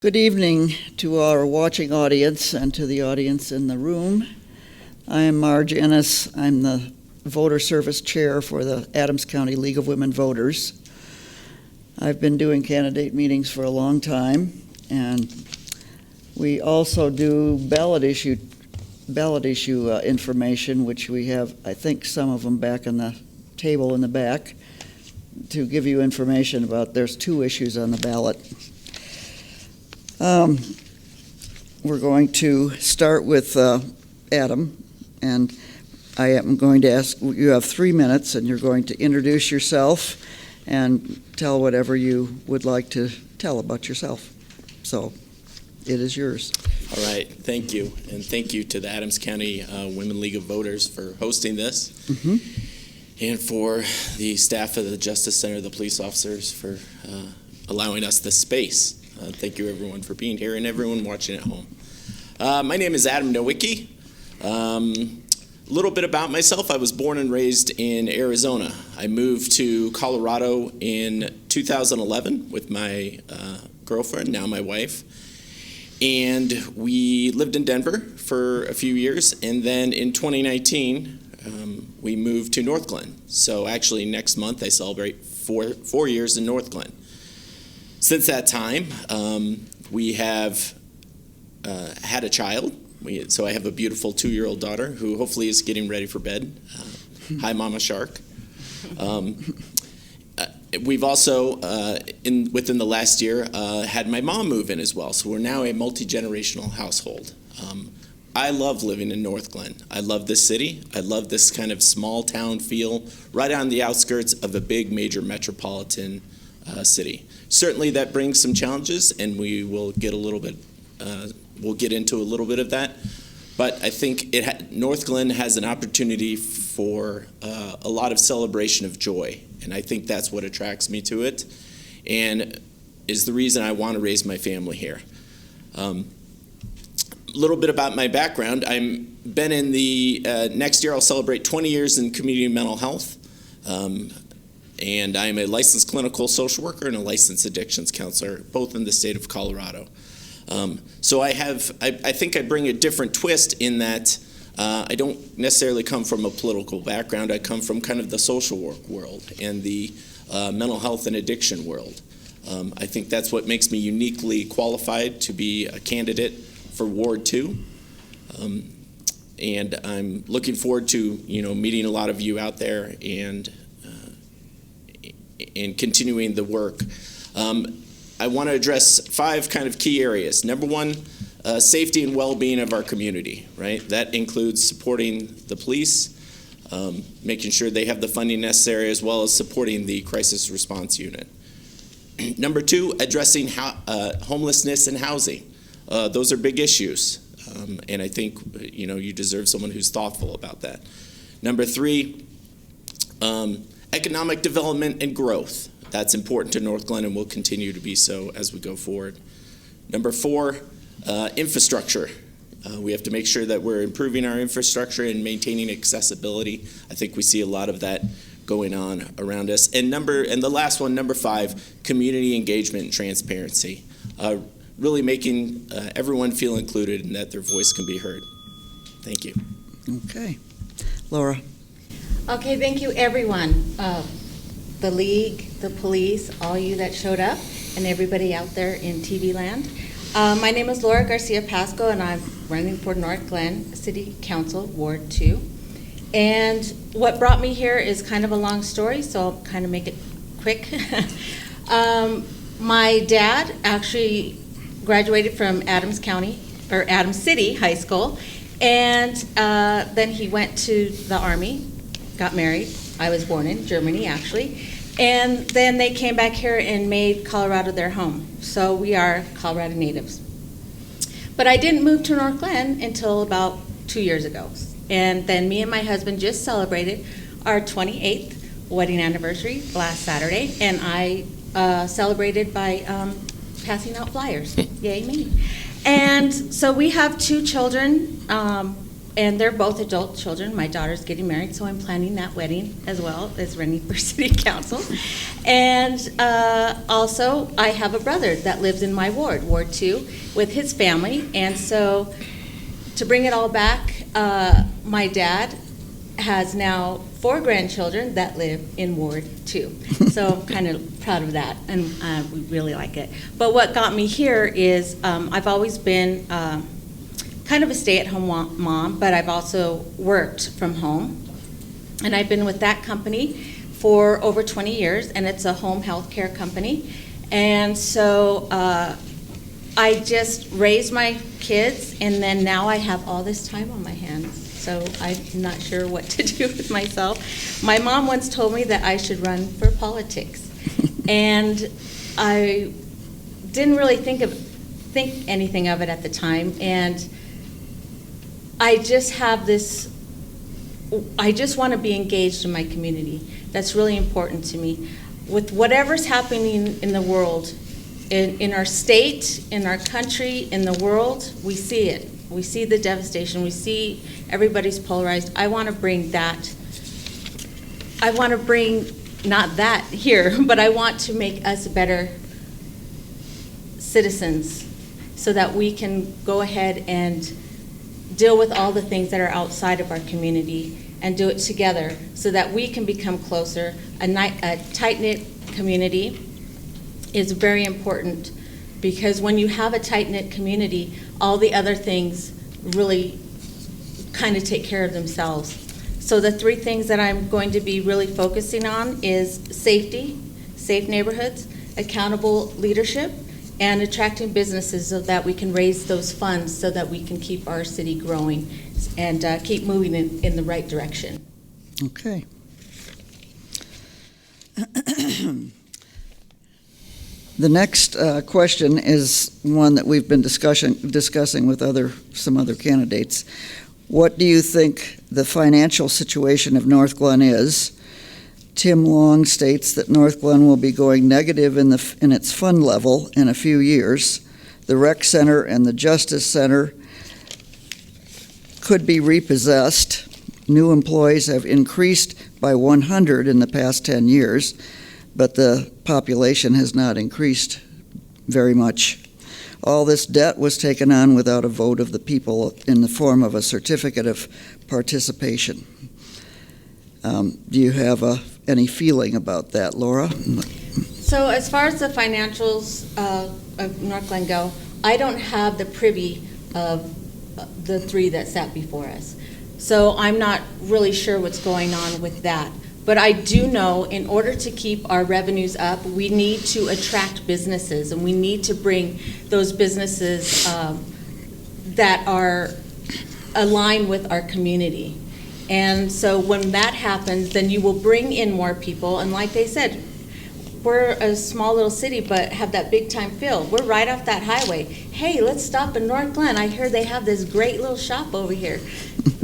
Good evening to our watching audience and to the audience in the room. I am Marge Ennis. I'm the Voter Service Chair for the Adams County League of Women Voters. I've been doing candidate meetings for a long time, and we also do ballot issue information, which we have, I think, some of them back on the table in the back to give you information about. There's 2 issues on the ballot. We're going to start with Adam, and I am going to ask, you have 3 minutes, and you're going to introduce yourself and tell whatever you would like to tell about yourself. So it is yours. All right, thank you. And thank you to the Adams County Women League of Voters for hosting this, and for the staff of the Justice Center, the police officers for allowing us the space. Thank you, everyone, for being here and everyone watching at home. My name is Adam Nowicki. A little bit about myself. I was born and raised in Arizona. I moved to Colorado in 2011 with my girlfriend, now my wife. And we lived in Denver for a few years. And then in 2019, we moved to Northglenn. So actually next month I celebrate four years in Northglenn. Since that time, we have had a child. So I have a beautiful 2-year-old daughter who hopefully is getting ready for bed. Hi, Mama Shark. We've also, within the last year, had my mom move in as well. So we're now a multi-generational household. I love living in Northglenn. I love this city. I love this kind of small town feel right on the outskirts of a big major metropolitan city. Certainly that brings some challenges, and we will get we'll get into a little bit of that. But I think Northglenn has an opportunity for a lot of celebration of joy, and I think that's what attracts me to it, and is the reason I want to raise my family here. A little bit about my background. I've been in the next year I'll celebrate 20 years in community mental health. And I'm a licensed clinical social worker and a licensed addictions counselor, both in the state of Colorado. So I think I bring a different twist in that I don't necessarily come from a political background. I come from kind of the social work world and the mental health and addiction world. I think that's what makes me uniquely qualified to be a candidate for Ward 2. And I'm looking forward to meeting a lot of you out there and continuing the work. I want to address 5 kind of key areas. Number 1, safety and well-being of our community, right? That includes supporting the police, making sure they have the funding necessary, as well as supporting the crisis response unit. Number 2, addressing homelessness and housing. Those are big issues, and I think you deserve someone who's thoughtful about that. Number 3, economic development and growth. That's important to Northglenn and will continue to be so as we go forward. Number 4, infrastructure. We have to make sure that we're improving our infrastructure and maintaining accessibility. I think we see a lot of that going on around us. And the last one, number 5, community engagement and transparency. Really making everyone feel included and that their voice can be heard. Thank you. Okay. Laura. Okay, thank you, everyone. The league, the police, all you that showed up, and everybody out there in TV land. My name is Laura Garcia Pasco, and I'm running for Northglenn City Council, Ward 2. And what brought me here is kind of a long story, so I'll kind of make it quick. My dad actually graduated from Adams City High School, and then he went to the Army. Got married. I was born in Germany, actually. And then they came back here and made Colorado their home. So we are Colorado natives. But I didn't move to Northglenn until about 2 years ago. And then me and my husband just celebrated our 28th wedding anniversary last Saturday. And I celebrated by passing out flyers. Yay me. And so we have 2 children. and they're both adult children. My daughter's getting married, so I'm planning that wedding as well as running for city council. And also, I have a brother that lives in my ward, Ward 2, with his family. And so, to bring it all back, my dad has now 4 grandchildren that live in Ward 2. So I'm kind of proud of that, and we really like it. But what got me here is I've always been kind of a stay-at-home mom, but I've also worked from home. And I've been with that company for over 20 years, and it's a home health care company. And so I just raised my kids, and then now I have all this time on my hands. So I'm not sure what to do with myself. My mom once told me that I should run for politics. And I didn't really think anything of it at the time. And I just have this, I just want to be engaged in my community. That's really important to me. With whatever's happening in the world, in our state, in our country, in the world, we see it. We see the devastation. We see everybody's polarized. I want to bring that. I want to bring not that here, but I want to make us better citizens so that we can go ahead and deal with all the things that are outside of our community and do it together so that we can become closer. A tight-knit community is very important, because when you have a tight-knit community, all the other things really kind of take care of themselves. So the 3 things that I'm going to be really focusing on is safety, safe neighborhoods, accountable leadership, and attracting businesses so that we can raise those funds so that we can keep our city growing and keep moving in the right direction. Okay. The next question is one that we've been discussing with some other candidates. What do you think the financial situation of Northglenn is? Tim Long states that Northglenn will be going negative in its fund level in a few years. The rec center and the justice center could be repossessed. New employees have increased by 100 in the past 10 years, but the population has not increased very much. All this debt was taken on without a vote of the people in the form of a certificate of participation. Do you have any feeling about that, Laura? So as far as the financials of Northglenn go, I don't have the privy of the 3 that sat before us. So I'm not really sure what's going on with that. But I do know in order to keep our revenues up, we need to attract businesses, and we need to bring those businesses that are aligned with our community. And so when that happens, then you will bring in more people. And like they said, we're a small little city, but have that big time feel. We're right off that highway. Hey, let's stop in Northglenn. I hear they have this great little shop over here.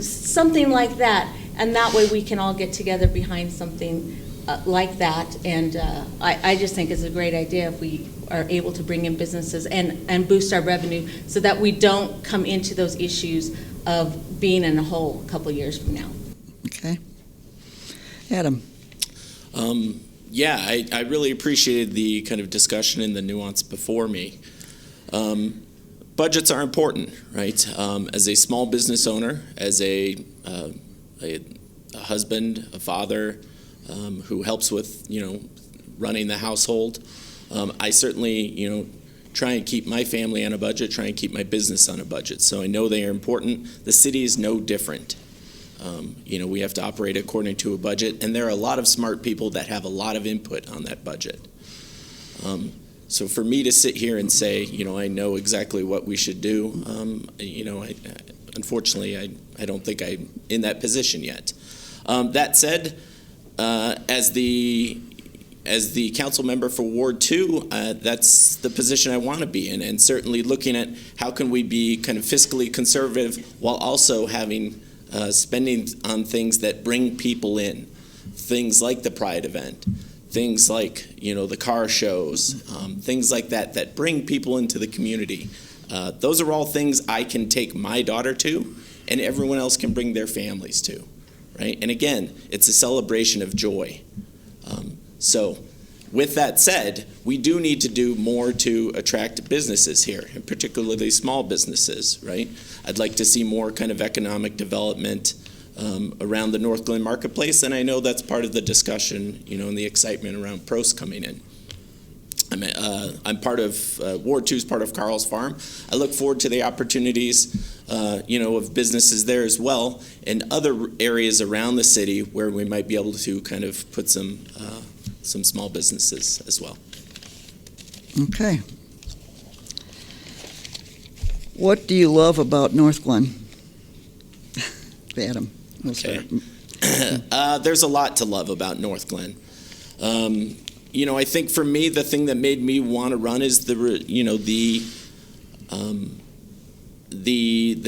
Something like that. And that way we can all get together behind something like that. And I just think it's a great idea if we are able to bring in businesses and boost our revenue so that we don't come into those issues of being in a hole a couple years from now. Okay. Adam. Yeah, I really appreciated the kind of discussion and the nuance before me. Budgets are important, right? As a small business owner, as a husband, a father who helps with, running the household, I certainly, try and keep my family on a budget, try and keep my business on a budget. So I know they are important. The city is no different. We have to operate according to a budget, and there are a lot of smart people that have a lot of input on that budget. So for me to sit here and say, I know exactly what we should do, unfortunately, I don't think I'm in that position yet. That said, as the council member for Ward 2, that's the position I want to be in, and certainly looking at how can we be kind of fiscally conservative while also having spending on things that bring people in, things like the Pride event, things like the car shows, things like that bring people into the community. Those are all things I can take my daughter to and everyone else can bring their families to, right? And again, it's a celebration of joy. So with that said, we do need to do more to attract businesses here, and particularly small businesses, right? I'd like to see more kind of economic development around the Northglenn marketplace, and I know that's part of the discussion, and the excitement around Prost coming in. I'm part of, Ward 2 is part of Carl's Farm. I look forward to the opportunities, of businesses there as well, and other areas around the city where we might be able to kind of put some small businesses as well. Okay. What do you love about Northglenn? Adam, we'll Okay. start. There's a lot to love about Northglenn. I think for me, the thing that made me want to run is the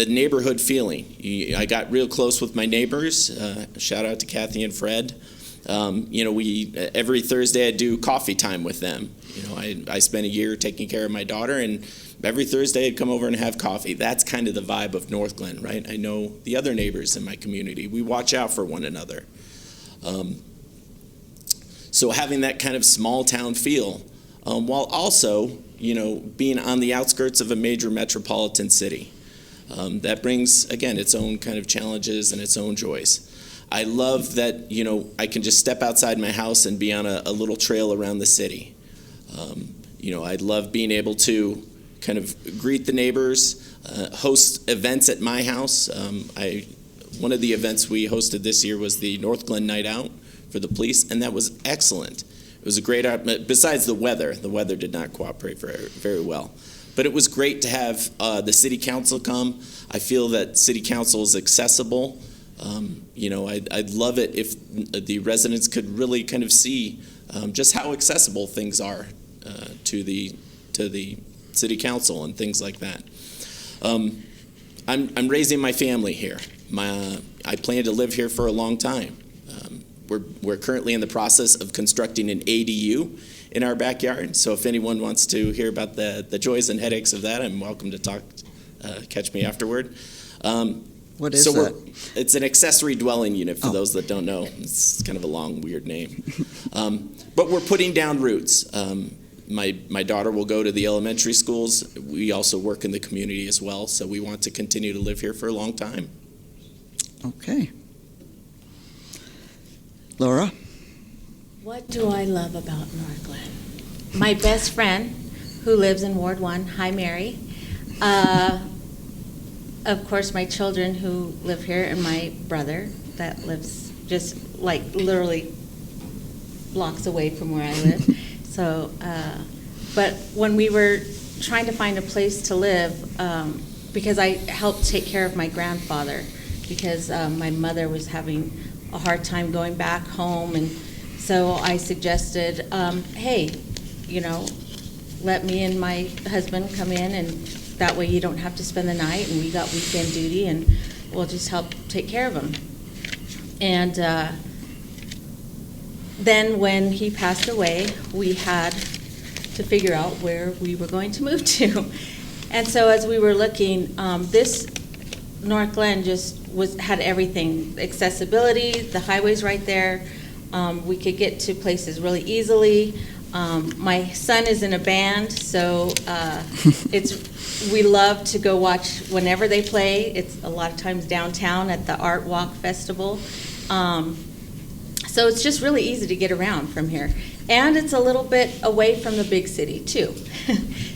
neighborhood feeling. I got real close with my neighbors. Shout out to Kathy and Fred. We every Thursday I do coffee time with them. I spent a year taking care of my daughter, and every Thursday I'd come over and have coffee. That's kind of the vibe of Northglenn, right? I know the other neighbors in my community. We watch out for one another. So having that kind of small town feel, while also, being on the outskirts of a major metropolitan city. That brings, again, its own kind of challenges and its own joys. I love that, I can just step outside my house and be on a little trail around the city. I love being able to kind of greet the neighbors, host events at my house. One of the events we hosted this year was the Northglenn Night Out for the police, and that was excellent. It was a great, besides the weather did not cooperate very, very well. But it was great to have the city council come. I feel that city council is accessible. I'd love it if the residents could really kind of see just how accessible things are to the city council and things like that. I'm raising my family here. I plan to live here for a long time. We're currently in the process of constructing an ADU in our backyard. So if anyone wants to hear about the joys and headaches of that, I'm welcome to talk. Catch me afterward. What is that? It's an accessory dwelling unit for those that don't know. It's kind of a long, weird name. But we're putting down roots. My daughter will go to the elementary schools. We also work in the community as well, so we want to continue to live here for a long time. Okay. Laura? What do I love about Northglenn? My best friend, who lives in Ward 1, hi Mary. Of course, my children who live here, and my brother that lives just like literally blocks away from where I live. So, but when we were trying to find a place to live, because I helped take care of my grandfather, because my mother was having a hard time going back home, and so I suggested, hey, let me and my husband come in, and that way you don't have to spend the night, and we got weekend duty, and we'll just help take care of him. And then when he passed away, we had to figure out where we were going to move to. And so as we were looking, this Northglenn just had everything. Accessibility, the highway's right there. We could get to places really easily. My son is in a band, so we love to go watch whenever they play. It's a lot of times downtown at the Art Walk Festival. So it's just really easy to get around from here. And it's a little bit away from the big city, too.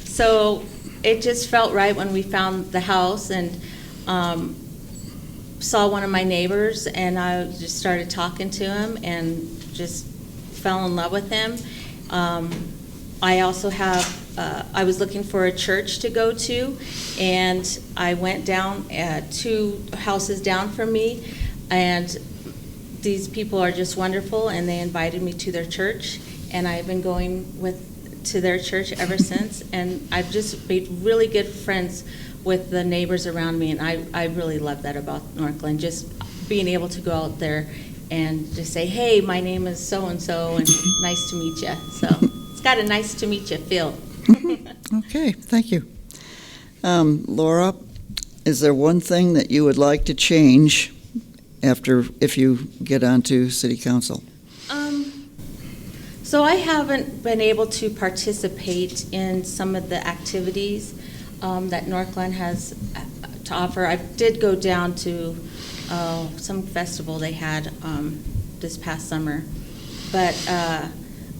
So it just felt right when we found the house and saw one of my neighbors, and I just started talking to him and just fell in love with him. I also have, I was looking for a church to go to, and I went down 2 houses down from me, and these people are just wonderful, and they invited me to their church, and I've been going to their church ever since, and I've just made really good friends with the neighbors around me, and I really love that about Northglenn, just being able to go out there and just say, hey, my name is so-and-so, and nice to meet you. So it's got a nice to meet you feel. Okay, thank you. Laura, Is there one thing that you would like to change if you get onto city council? So I haven't been able to participate in some of the activities that Northglenn has to offer. I did go down to some festival they had this past summer, but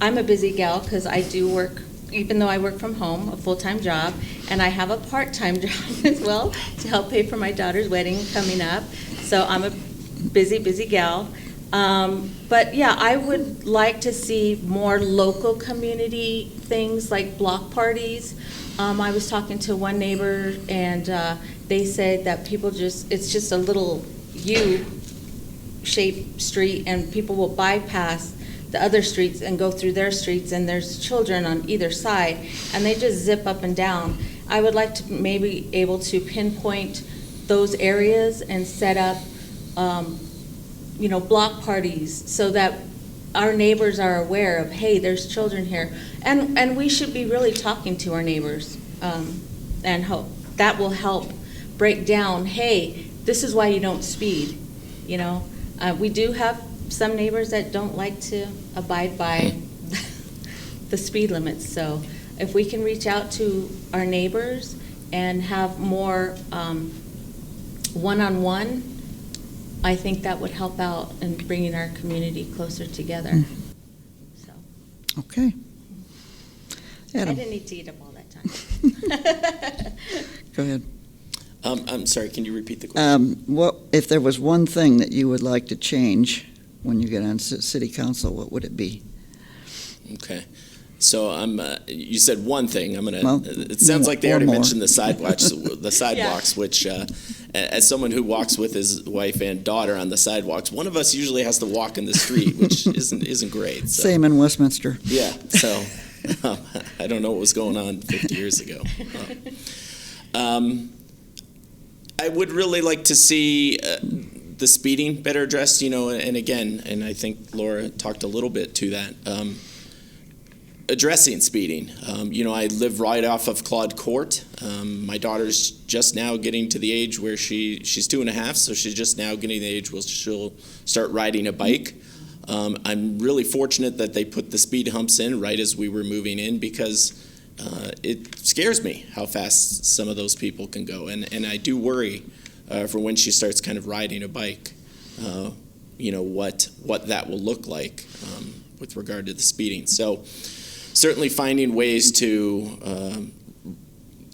I'm a busy gal because I do work, even though I work from home, a full-time job, and I have a part-time job as well to help pay for my daughter's wedding coming up. So I'm a busy gal. But yeah, I would like to see more local community things like block parties. I was talking to one neighbor and they said that it's just a little U-shaped street and people will bypass the other streets and go through their streets and there's children on either side and they just zip up and down. I would like to maybe able to pinpoint those areas and set up block parties so that our neighbors are aware of, hey, there's children here. And we should be really talking to our neighbors and hope that will help break down, hey, this is why you don't speed. We do have some neighbors that don't like to abide by the speed limits. So if we can reach out to our neighbors and have more one-on-one, I think that would help out in bringing our community closer together. So. Okay. Adam. I didn't need to eat up all that time. Go ahead. I'm sorry, can you repeat the question? What if there was one thing that you would like to change when you get on city council, what would it be? Okay. So you said one thing. Well, it sounds like they already more. mentioned the sidewalks, Yeah. which, as someone who walks with his wife and daughter on the sidewalks, one of us usually has to walk in the street, which isn't great. So. Same in Westminster. Yeah. So I don't know what was going on 50 years ago. I would really like to see the speeding better addressed. And again, and I think Laura talked a little bit to that. Addressing speeding. I live right off of Claude Court. My daughter's just now getting to the age where she's 2.5, so she's just now getting the age where she'll start riding a bike. I'm really fortunate that they put the speed humps in right as we were moving in because it scares me how fast some of those people can go. And I do worry for when she starts kind of riding a bike, what that will look like with regard to the speeding. So certainly finding ways to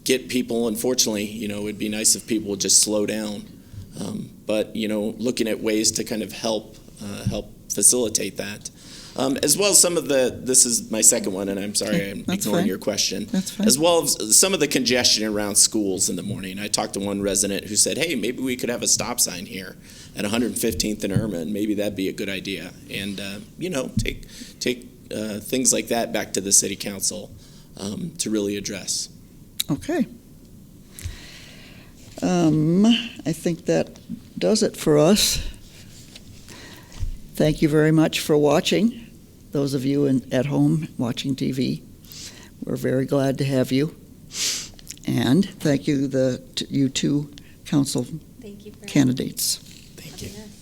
get people, unfortunately, it would be nice if people would just slow down. But looking at ways to kind of help facilitate that. As well as this is my second one, and I'm sorry I'm ignoring your question. That's fine. As well as some of the congestion around schools in the morning. I talked to one resident who said, hey, maybe we could have a stop sign here at 115th and Irma, and maybe that'd be a good idea. And, take things like that back to the city council to really address. Okay. I think that does it for us. Thank you very much for watching. Those of you at home watching TV, we're very glad to have you. And thank you, you two council Thank you for candidates. Thank you. having us.